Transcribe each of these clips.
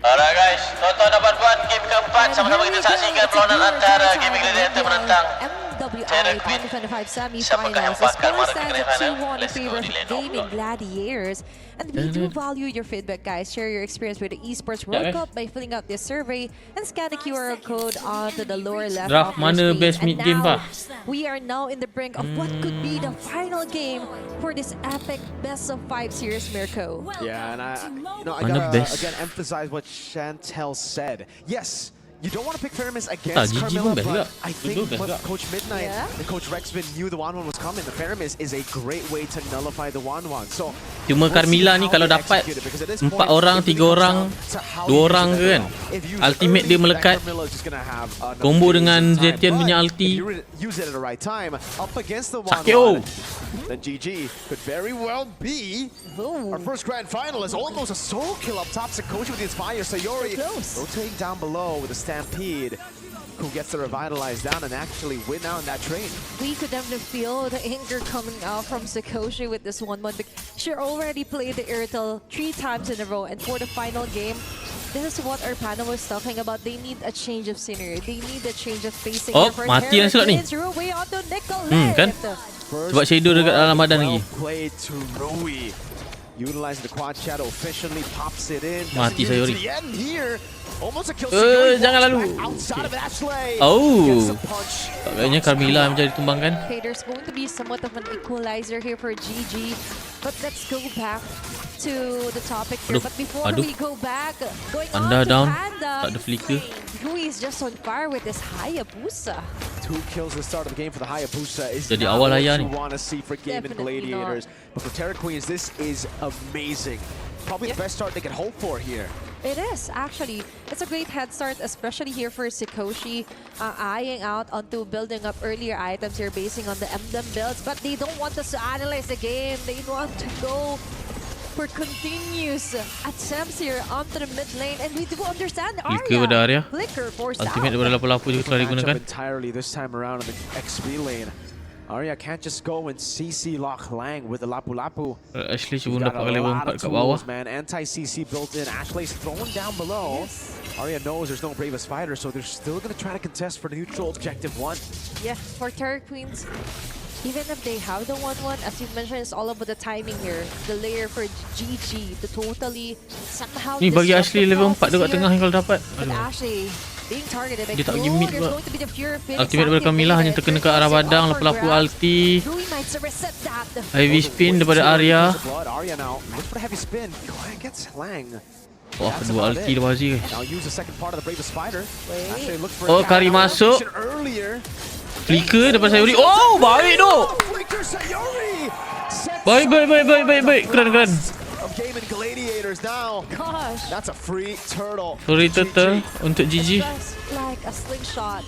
Alright guys, tonton dapat buat game keempat. Sama-sama kita saksikan perlawanan antara Gaimin Gladiators menentang MWI 2025 Siapakah yang semifinals. The bakal score masuk ke stands at semifinal? 2-1 in Let's go, favor of Dylan. Gaimin Gladiators. And we do value your feedback, guys. Share your experience with the Esports World Cup by filling out this survey and scan the QR code onto the lower left Draft of your mana screen. best And mid game now, pa? we are now in the brink of what could be the final game for this epic best of 5 series, Mirko. Yeah, and I Mana gotta best? again emphasize what Chantel said. Yes, you don't want to pick Feramis Tak, against GG Carmilla, pun best but juga. I think Dua-dua best what juga. Coach Midnight Yeah. and Coach Rexman knew the 1-1 was coming. The Feramis is a great way to nullify the 1-1. So Cuma Carmilla ni kalau dapat 4 orang, 3 orang, 2 orang ke kan, ultimate dia melekat, combo dengan Zetian punya ulti, use it at the right time up against the sakit 1-1. Then GG could very well be Boom. our first grand final. Is almost a soul kill up top. Sakoshi with the Inspire. Sayori So close. rotating down below with a Stampede. Who gets to revitalize down and actually win out in that trade. We could definitely feel the anger coming out from Sakoshi with this 1-1. She already played the Irrital 3 times in a row, and for the final game, this is what our panel was talking about. They need a change of scenery. They need a change of facing. Oh, mati yang slot ni. Kan? Sebab Shadow dekat dalam badan lagi. Played to Rui. Utilizing the quad shadow efficiently, pops it in. Mati Sayori. To the end here. Almost a kill. Jangan lalu. Outside of Ashley. Oh. Gets a punch. Kayaknya Carmilla menjadi tumbangkan. Okay, there's going to be somewhat of an equalizer here for GG. But let's go back to the topic here. Aduh, But before aduh. we go back, going Panda on to down. Panda, Tak ada flicker. Rui is just on fire with this Hayabusa. 2 kills at the start of the game for the Hayabusa is Jadi not awal what ayah you ni. want to see for Gaimin Definitely Gladiators. But for Terra Queens, this is amazing. Probably the best start they could hope for here. It is, actually. It's a great head start, especially here for Sakoshi, eyeing out onto building up earlier items here, basing on the MDM builds. But they don't want us to analyze the game. They want to go for continuous attempts here onto the mid lane. And we do understand Flicker pada Arya. Flicker forced Ultimate out. daripada lapu-lapu juga telah digunakan. Matchup entirely this time around in the XP lane. Arya can't just go and CC lock Lang with the Lapu Lapu. Ashley He's cuba got dapat a level lot 4 of kat bawah. tools, man. Anti-CC built in. Ashley's thrown down below. Yes. Arya knows there's no bravest fighter, so they're still going to try to contest for the neutral objective 1. Yeah, for Terra Queens, even if they have the 1-1, as you mentioned, it's all about the timing here. The layer for GG to totally somehow Ni bagi disrupt Ashley the level 4 process dekat here. tengah kalau dapat. But Aduh. Ashley being targeted by Dia tak Crew, pergi mid there's pula. going to be the Fury Phoenix Ultimate daripada Camilla hanya terkena ke arah badang, lapu-lapu ulti. Rui might reset that. Heavy spin daripada Arya. Arya now looks for the heavy spin. Gets Lang. Wah, That's dua about ulti it. dah bazi guys. Now use the second part of the bravest fighter. Wait. Ashley look for Oh, Kari masuk. earlier. Flicker daripada Sayori. Oh, baik tu. Flicker Sayori. Sets Baik. Keren. of Gaimin Gladiators now. Gosh, That's a free turtle. Sorry turtle untuk GG. just like a slingshot.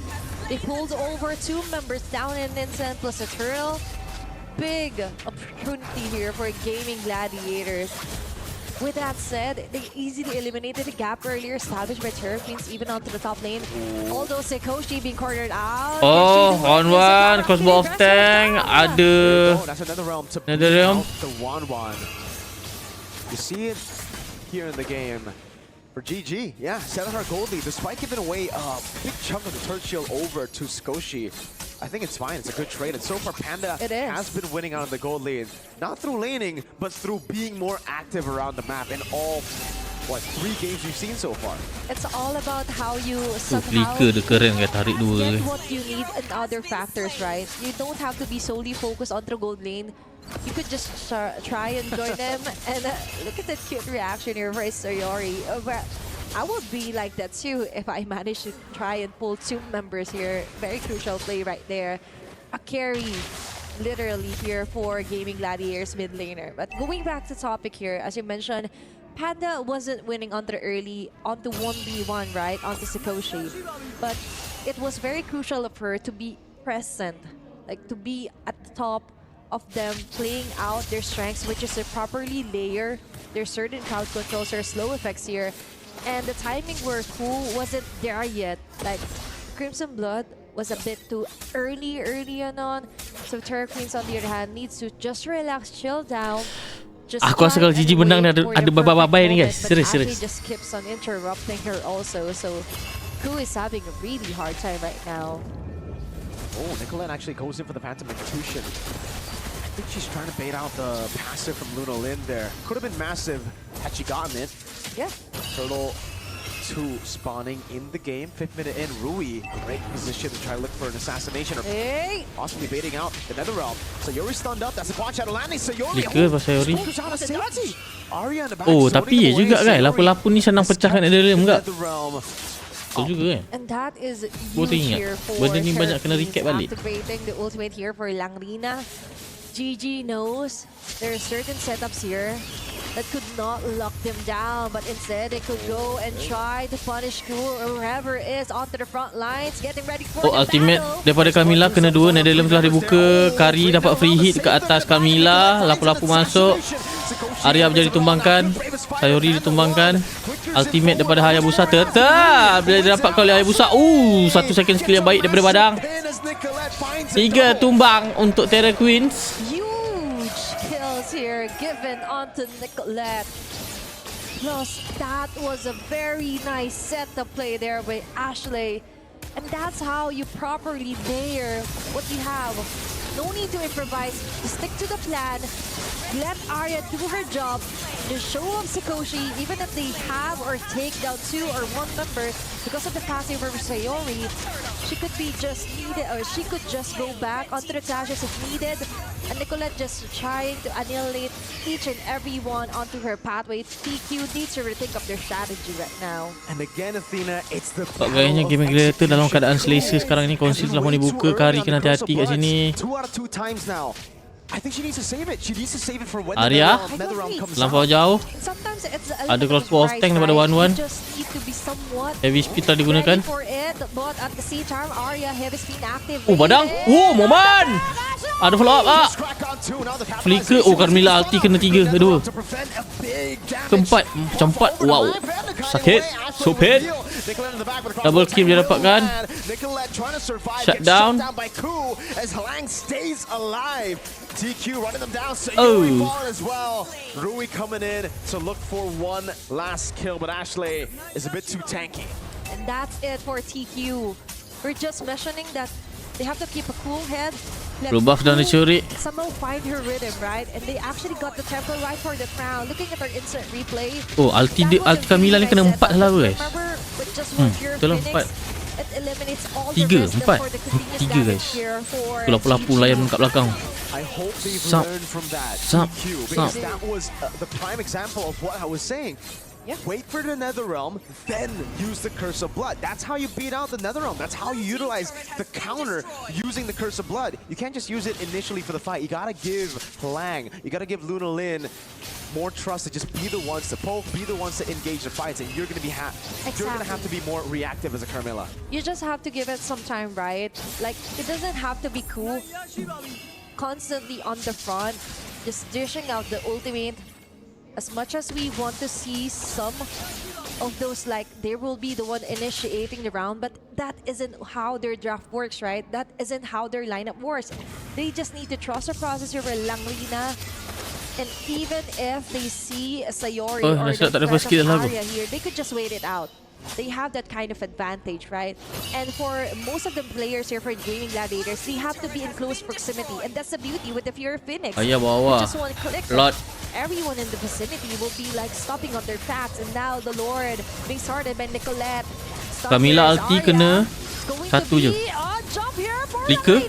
They pulled over 2 members down in Vincent plus a turtle. Big opportunity here for Gaimin Gladiators. With that said, they easily eliminated the gap earlier established by Terra Queens even onto the top lane. Although Sakoshi being cornered out. Oh, on one, crossbow of tank, ada Oh, that's another realm to Another beat realm. out the 1-1. You see it here in the game. For GG, yeah, 700 gold lead, despite giving away a big chunk of the turret shield over to Sakoshi. I think it's fine, it's a good trade, and so far Panda It is. has been winning out of the gold lead. Not through laning, but through being more active around the map in all, 3 games we've seen so far. It's all about how you tu somehow flicker dia keren guys, tarik dua get guys. what you need and other factors, right? You don't have to be solely focused on the gold lane. You could just try and join them. And look at that cute reaction here for Sayori. I would be like that too if I managed to try and pull 2 members here. Very crucial play right there. A carry literally here for Gaimin Gladiators mid laner. But going back to topic here, as you mentioned, Panda wasn't winning onto the early, onto 1v1, right? Onto Sakoshi. But it was very crucial of her to be present, like to be at the top of them playing out their strengths, which is to properly layer their certain crowd controls or slow effects here. And the timing where Cool wasn't there yet. Like Crimson Blood was a bit too early on. So Terra Queens on the other hand needs to just relax, chill down, just Aku rasa kalau try GG and menang ni wait for ada the babai-babai perfect ni guys. moment, but Serius, Ashley serius. just keeps on interrupting her also. So Ku is having a really hard time right now. Oh, Nicolette actually goes in for the Phantom Institution. I think she's trying to bait out the passive from Luna Lin there. Could have been massive had she gotten it. Yeah. Turtle 2 spawning in the game. 5th minute in, Rui, great position to try to look for an assassination or Hey! possibly baiting out the Netherrealm. Sayori stunned up, that's a quad shadow landing. Sayori, Flicker pas Sayori. scores out of safety. Arya in the back, Oh, sorting tapi them ya away. juga kan. Sayori Lapu-lapu ni senang has pecahkan touched Netherrealm the enggak? Netherrealm. Betul juga kan. And that is Baru huge teringat. here for Benda ni banyak kena Terpenes recap balik. activating the ultimate here for Langrina. GG knows there are certain setups here that could not lock them down, but instead they could go and try to punish Ku or whoever is onto the front lines, getting ready for Oh, the ultimate battle. daripada Camila kena 2. Netherrealm telah dibuka. Kari dapat free hit ke atas Camila. Lapu-lapu masuk. Arya menjadi tumbangkan. Sayori ditumbangkan. Ultimate daripada Hayabusa tetap. Bila dia dapat kau oleh Hayabusa. 1 second skill yang baik daripada Badang. 3 tumbang untuk Terra Queens. Huge kills here given onto Nicolette. Plus, that was a very nice setup play there by Ashley. And that's how you properly layer what you have. No need to improvise. Just stick to the plan. Let Arya do her job. Just show off Sakoshi, even if they have or take down 2 or 1 member because of the passive over Sayori. She could be just needed, or she could just go back onto the dashes if needed. And Nicolette just trying to annihilate each and every one onto her pathway. TQ needs to rethink of their strategy right now. And again, Athena, it's the Gayanya Gaimin Gladiator dalam keadaan selesa sekarang ni. Konsil telah mau dibuka. Kari kena hati-hati kat sini. 2 out of 2 times now. I think she needs to save it. She needs to save it for when Arya? the Netherrealm comes Lampau out. jauh. Sometimes it's a Ada little crossbow off surprise, tank daripada right? 1-1. You just need to be somewhat Heavy speed telah digunakan. ready for it, but at the same time, Arya heavy speed active. Oh, Badang. Oh, Moman. Ada follow up ah. Crack on 2, now the Flicker. Oh, Carmilla ulti kena 3 ke 2. to prevent a big damage. Keempat. Macam 4. Wow. Sakit. So pain. Double kill dia dapatkan. Nicolette trying to survive. Shut Gets down. shut down by Ku as Halang stays alive. TQ running them down. Sayori Oh. falling as well. Rui coming in to look for one last kill, but Ashley is a bit too tanky. And that's it for TQ. We're just mentioning that they have to keep a cool head. Let Blue buff dah Ku dicuri. somehow find her rhythm, right? And they actually got the tempo right for the crown. Looking at our instant replay. Oh, ulti that was a ulti Camilla ni really kena nice 4 setup. selalu guys. Remember, with just one pure betul lah, Phoenix, 4. it eliminates all Tiga, the rest 4. for the continuous 3 damage guys. here for Tu lapu-lapu TQ. layan kat belakang. I hope they've Sup. learned from that. Sup. TQ, because Sup. that was the prime example of what I was saying. Yeah. Wait for the Netherrealm, then use the Curse of Blood. That's how you beat out the Netherrealm. That's how you utilize the counter using the Curse of Blood. You can't just use it initially for the fight. You gotta give Lang, you gotta give Luna Lin more trust to just be the ones to poke, be the ones to engage the fights, and you're gonna be you're gonna have to be more reactive as a Carmilla. You just have to give it some time, right? Like, it doesn't have to be cool. Constantly on the front, just dishing out the ultimate. As much as we want to see some of those, like, they will be the one initiating the round, but that isn't how their draft works, right? That isn't how their lineup works. They just need to trust the process over Langrina. And even if they see a Sayori Oh, or nasa the tak ada threat first kill of lagu. Arya here, they could just wait it out. They have that kind of advantage, right? And for most of the players here for Gaimin Gladiators, they have to be in close proximity. And that's the beauty with the Fear Phoenix. Ayah bawah. Just one click. Lord. Everyone in the vicinity will be like stopping on their tracks. And now the Lord being started by Nicolette. Camilla ulti kena satu je. Flicker.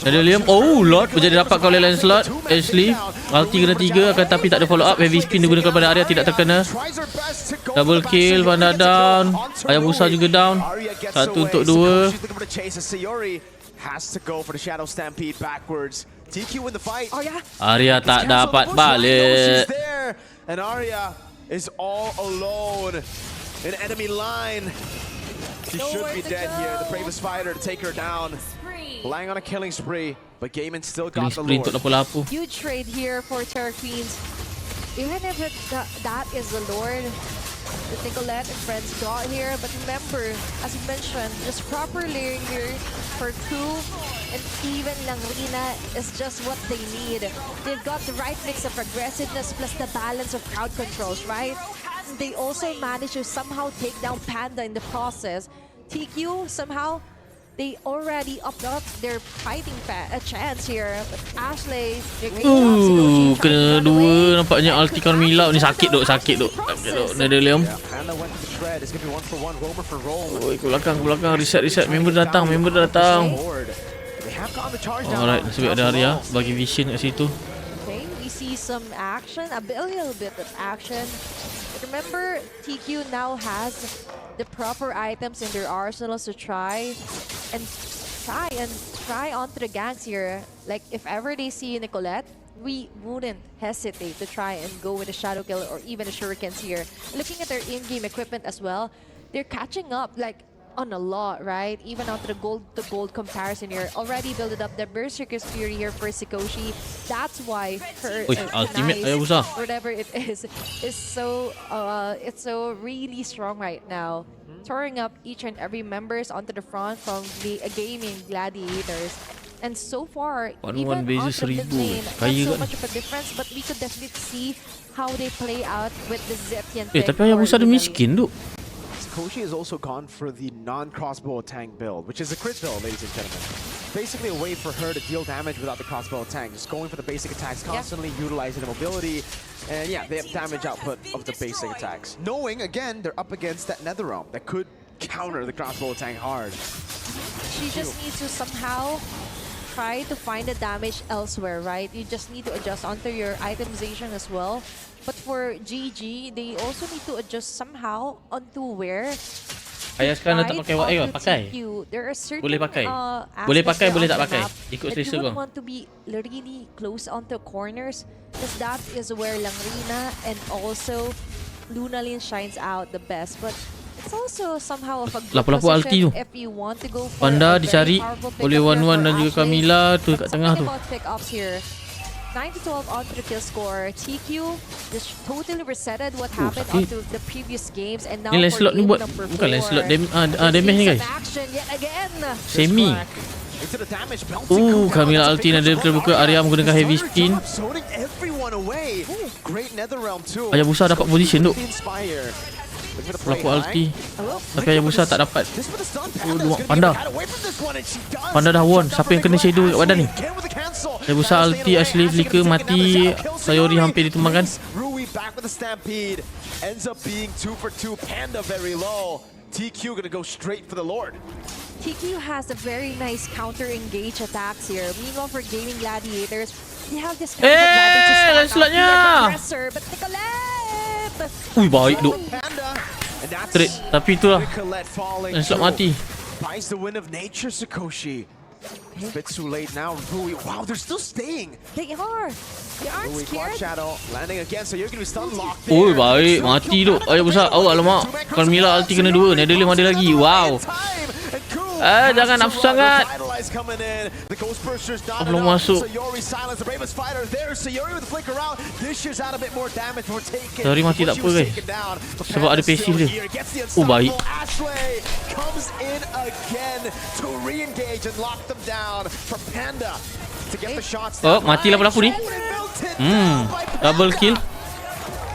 Netherrealm. Oh, Lord menjadi dapat kau oleh Lancelot. Ashley. Ulti kena 3 akan tapi tak ada follow up. Heavy spin digunakan pada Arya tidak terkena. Double kill, Panda down. Hayabusa juga down. 1 untuk 2. Has to go for the Shadow Stampede backwards. TQ in the fight. Arya tak dapat balik. And Arya is all alone in enemy line. She should be dead here. The bravest fighter to take her down. Lying on a killing spree, but Gaimin still Killing got the spree untuk Lord. lapu-lapu. Huge trade here for Terra Queens. Even if that is the Lord that Nicolette and friends got here, but remember, as you mentioned, just proper layering here for Ku And even Langrina is just what they need. They've got the right mix of aggressiveness plus the balance of crowd controls, right? They also managed to somehow take down Panda in the process. TQ somehow, they already upped up their fighting chance here. But Ashley, they're Kena dua. Nampaknya ulti Carmilla ni sakit duk. Nedelium. Yeah, Panda went to the shred. It's gonna be 1-for-1. Roamer for roll. Oi, ke belakang. Reset. Member datang. Forward. They have gotten the charge down. Alright, nasib ada Arya bagi vision kat situ. Okay, we see some action, a little bit of action. But remember, TQ now has the proper items in their arsenals to try onto the ganks here. Like, if ever they see Nicolette, we wouldn't hesitate to try and go with a shadow kill or even the shurikens here. Looking at their in-game equipment as well, they're catching up like on a lot, right? Even onto the gold comparison here. Already built up the Berserker's Fury here for Sikoshi. That's why her ultimate Nice, Hayabusa. whatever it is so it's so really strong right now. Touring up each and every members onto the front from the Gaimin Gladiators. And so far, 1-1 even basis onto the mid 1000. lane, not Kaya so kan? much of a difference, but we could definitely see how they play out with the Zetian pick. Tapi Hayabusa ada miskin duk. Koshi has also gone for the non-crossbow tank build, which is a crit build, ladies and gentlemen. Basically a way for her to deal damage without the crossbow tank, just going for the basic attacks constantly, utilizing the mobility, and yeah, they have damage output of the basic attacks. Knowing, again, they're up against that nether realm that could counter the crossbow tank hard. She just needs to somehow try to find the damage elsewhere, right? You just need to adjust onto your itemization as well. But for GG, they also need to adjust somehow onto where. Ayah sekarang tak pakai WAE ke? Pakai. There are certain, Boleh pakai. aspects Boleh pakai, there boleh on tak the pakai. map Ikut that selesa you kau. would want to be really close onto corners, because that is where Langrina and also Lunalin shines out the best. But it's also somehow of a good Lapu-lapu ulti tu. position if you want to go for Panda a very dicari powerful oleh pickup here 1-1 for dan juga Ashley. Camilla tu kat But tengah tu. something about pick-ups here. 9-12 onto the kill score. TQ just totally resetted what happened sakit. onto the previous games, and now Ni for Lancelot ni game buat number bukan 4. Lancelot damage ni guys. Some action yet again. Semi. Into the damage, bouncing Kuka, Camilla that's a ulti big ada terbuka. Arya menggunakan heavy spin. zoning everyone away. Great netherrealm too. Hayabusa dapat position tu. Inspire. Look for the play Pelaku ulti. high. Tapi Hayabusa tak dapat. This with the stun, Oh, Panda's gonna Panda. get out away from this one, and she does. Panda dah won. Siapa yang kena shadow kat badan ni? Again with the cancel. Hayabusa Panda ulti, staying away. Ashley flicker, Ashley gonna take mati. another kill. Sayori hampir ditumbangkan. Rui back with the stampede. Ends up being 2 for 2. Panda very low. TQ gonna go straight for the Lord. TQ has a very nice counter-engage attacks here. Meanwhile, for Gaming Gladiators, they have this kind of advantage to start Lancelotnya! out the aggressor, but Nicolette! Ui, baik duk. Panda. And that's Trade. Tapi itulah. Nicolette falling Lancelot too. mati. Buys the win of nature, Sikoshi. A bit too late now. Rui, wow, they're still staying. They are! They aren't Rui, quad scared. shadow, landing again, so you're gonna be stun locked Ui, there. baik. Mati duk. Hayabusa. Oh, alamak. Carmilla ulti kena 2. Nedelium ada lagi. Wow. Jangan nafsu sangat. Belum masuk. Sayori mati tak apa guys. Sebab ada passive dia. Oh, baik. Oh, mati lapu-lapu ni. Double kill.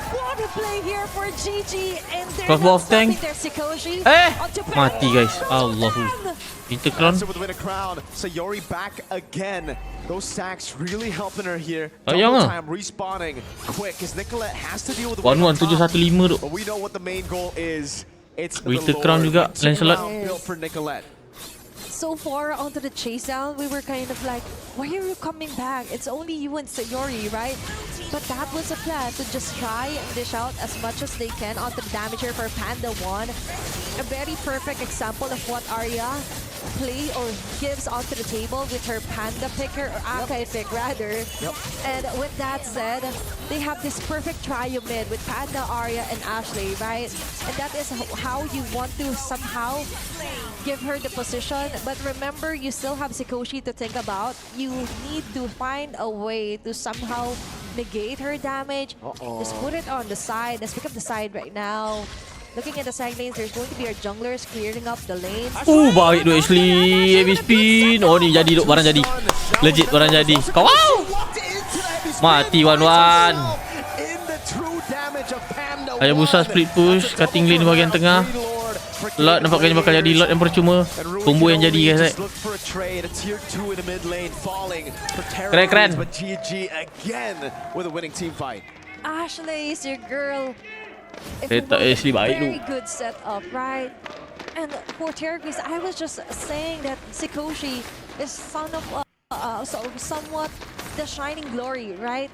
What a play here for GG, and they're Crossbow not of tank. stopping their Sikoshi. Onto Mati guys. Panda. Allahu. Intercrown. Sayori back again. Those sacks really helping her here. Sayang Double ah. time respawning quick as Nicolette has to deal with the 1-1 715 duk. But we know what the main goal is. It's the Winter Lord. Crown juga, Winter Lancelot. Crown built for Nicolette. So far onto the chase down, we were kind of like, why are you coming back? It's only you and Sayori, right? But that was a plan to just try and dish out as much as they can onto the damager for Panda 1. A very perfect example of what Arya play or gives onto the table with her Panda picker, or Akai pick rather. And with that said, they have this perfect trio mid with Panda, Arya, and Ashley, right? And that is how you want to somehow give her the position. But remember, you still have Sikoshi to think about. You need to find a way to somehow negate her damage. Just put it on the side. Let's pick up the side right now. Looking at the side lanes, there's going to be our junglers clearing up the lanes. Baik tu Ashley. Heavy spin. Oh ni jadi duk barang jadi. Legit barang jadi. Kau wow. Mati Wan. Hayabusa split push, cutting lane bahagian tengah. Lot nampaknya bakal jadi lot yang percuma. Combo yang jadi guys. Keren. Ashley is your girl. Kereta Ashley baik tu. Very good setup, right? And for Terrorbeast, I was just saying that Sikoshi is somewhat the shining glory, right?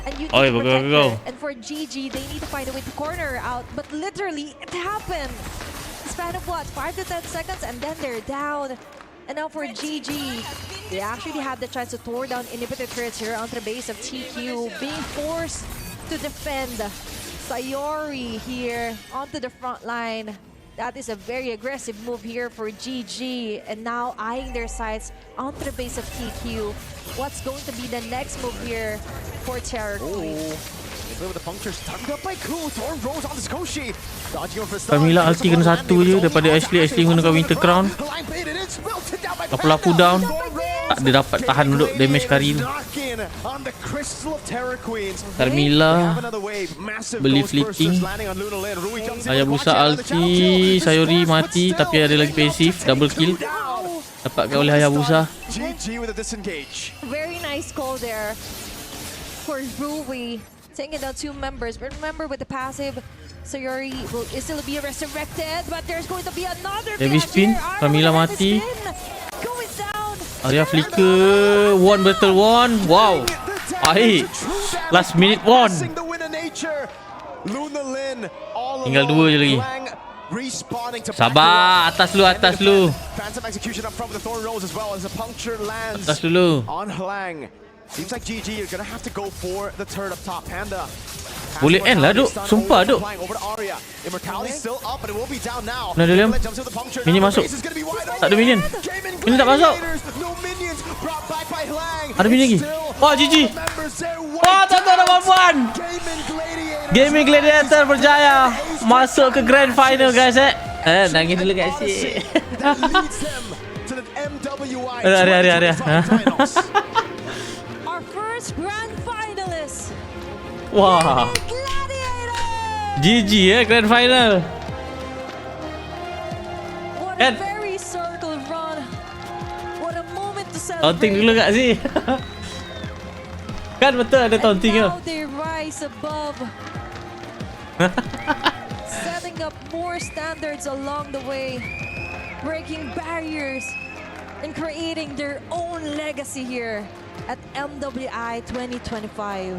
And you need to protect her. And for GG, they need to find a way to corner her out. But literally, it happened. Span of what? 5 to 10 seconds, and then they're down. And now for GG, they actually had the chance to tore down inhibitor turrets here onto the base of TQ, being forced to defend Sayori here onto the front line. That is a very aggressive move here for GG, and now eyeing their sights onto the base of TQ. What's going to be the next move here for Terror Queen? Camila ulti kena satu je daripada Ashley. Ashley menggunakan Winter Crown. Lapu down. Tak ada dapat tahan untuk damage Kari tu. Carmilla beli fleeting. Hayabusa ulti. Sayori mati tapi ada lagi passive. Double kill dapatkan oleh Hayabusa. Very nice call there for Rui, taking down 2 members. But remember, with the passive, Sayori will still be resurrected, but there's going to be another heavy spin. Camila mati. Going down. Arya flicker. One battle one. Wow. Baik. Last minute one. Tinggal 2 je lagi. Sabar. Atas lu. Atas dulu. Seems like GG, you're gonna have to go for the turret up top. Panda. Boleh end lah duk. Sumpah duk. Nah William. Minion masuk. Tak ada minion. Minion tak masuk. Ada minion lagi. Wah GG. Wah tuan-tuan dan puan-puan. Gaimin Gladiators berjaya masuk ke grand final guys. Nangis dulu guys. Hari. Grand finalist. Wah. GG grand final. What a very circle run. What a moment to celebrate. Taunting dulu kak sih. Kan betul ada taunting ke? Now they rise above. Setting up more standards along the way. Breaking barriers and creating their own legacy here at MWI 2025.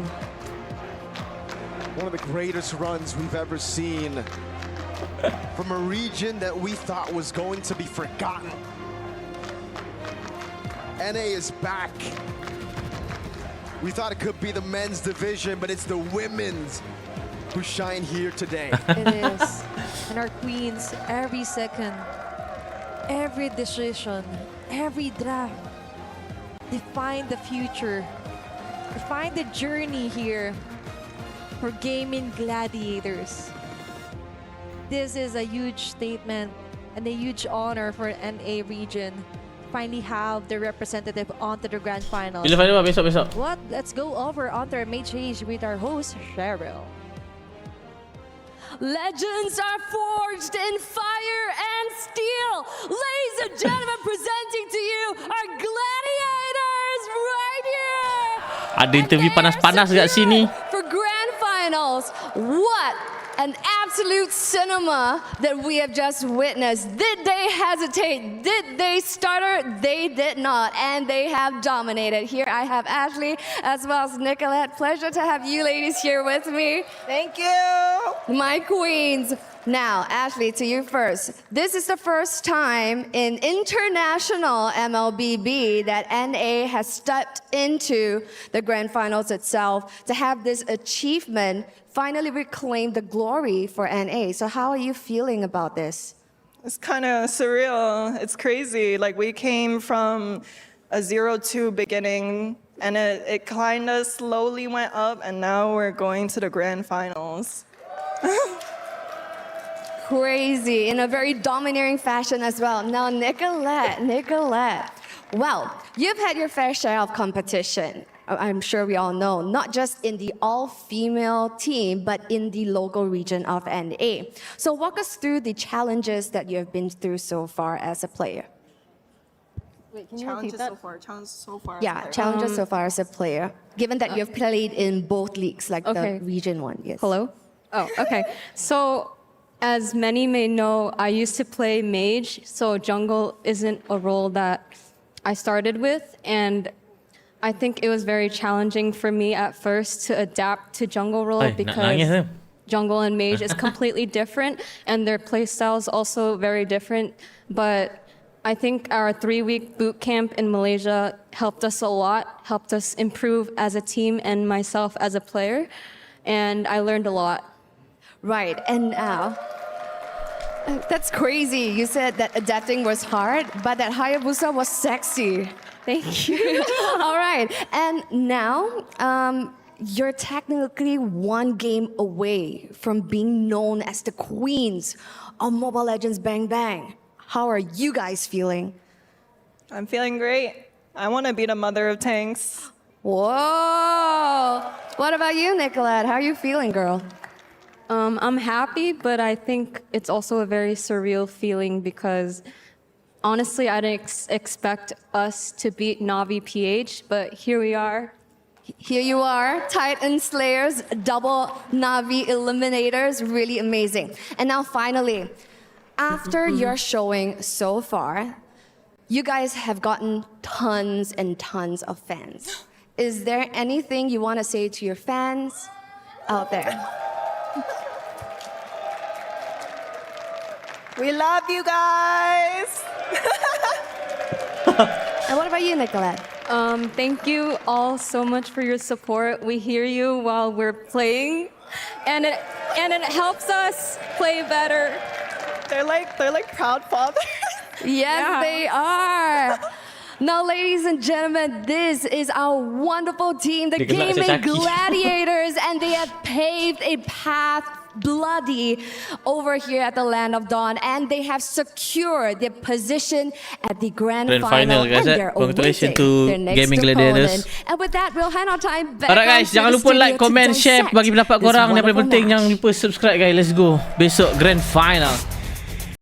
One of the greatest runs we've ever seen from a region that we thought was going to be forgotten. NA is back. We thought it could be the men's division, but it's the women's who shine here today. It is. And our queens, every second, every decision, every draft, define the future, define the journey here for Gaimin Gladiators. This is a huge statement and a huge honor for NA region to finally have their representative onto the grand finals. Bila final besok. What? Let's go over onto our main stage with our host, Cheryl. Legends are forged in fire and steel. Ladies and gentlemen, presenting to you our Gladiators right here. Ada interview panas-panas kat sini. For grand finals, what an absolute cinema that we have just witnessed. Did they hesitate? Did they stutter? They did not, and they have dominated. Here I have Ashley as well as Nicolette. Pleasure to have you ladies here with me. Thank you. My queens. Now, Ashley, to you first. This is the first time in international MLBB that NA has stepped into the grand finals itself to have this achievement finally reclaim the glory for NA. So how are you feeling about this? It's kind of surreal. It's crazy. Like, we came from a 0-2 beginning, and it kind of slowly went up, and now we're going to the grand finals. crazy in a very domineering fashion as well. Now, Nicolette. Well, you've had your fair share of competition. I'm sure we all know, not just in the all-female team, but in the local region of NA. So walk us through the challenges that you have been through so far as a player. Wait, can you Challenges repeat that? Challenges so far. Yeah, challenges so far as a player, given that you've played in both leagues, like Okay. the region one. Yes. Hello? Oh, okay. So, as many may know, I used to play mage, so jungle isn't a role that I started with, and I think it was very challenging for me at first to adapt to jungle role Ay, nak nangis because eh. jungle and mage is completely different, and their play styles also very different. But I think our 3-week boot camp in Malaysia helped us a lot, helped us improve as a team and myself as a player, and I learned a lot. Right, and that's crazy. You said that adapting was hard, but that Hayabusa was sexy. Thank you. All right, and now you're technically one game away from being known as the queens of Mobile Legends Bang Bang. How are you guys feeling? I'm feeling great. I want to be the mother of tanks. Whoa! What about you, Nicolette? How are you feeling, girl? I'm happy, but I think it's also a very surreal feeling because honestly, I didn't expect us to beat Navi PH, but here we are. Here you are, Titan Slayers, double Navi Eliminators, really amazing. And now finally, after your showing so far, you guys have gotten tons and tons of fans. Is there anything you want to say to your fans out there? We love you guys. And what about you, Nicolette? Thank you all so much for your support. We hear you while we're playing, and it helps us play better. They're like proud fathers. Yes, Yeah. they are. Now, ladies and gentlemen, this is our wonderful team, the Dia kena Gaimin sesaki. Gladiators, and they have paved a path bloody over here at the Land of Dawn, and they have secured their position at the grand final, guys, and they're congratulations awaiting to their next Gaimin opponent. Gladiators. And with that, we'll hand our time back. Alright guys, onto jangan the lupa like, studio to comment, share, dissect bagi pendapat this korang. Yang paling wonderful penting match. jangan lupa subscribe guys. Let's go. Besok grand final.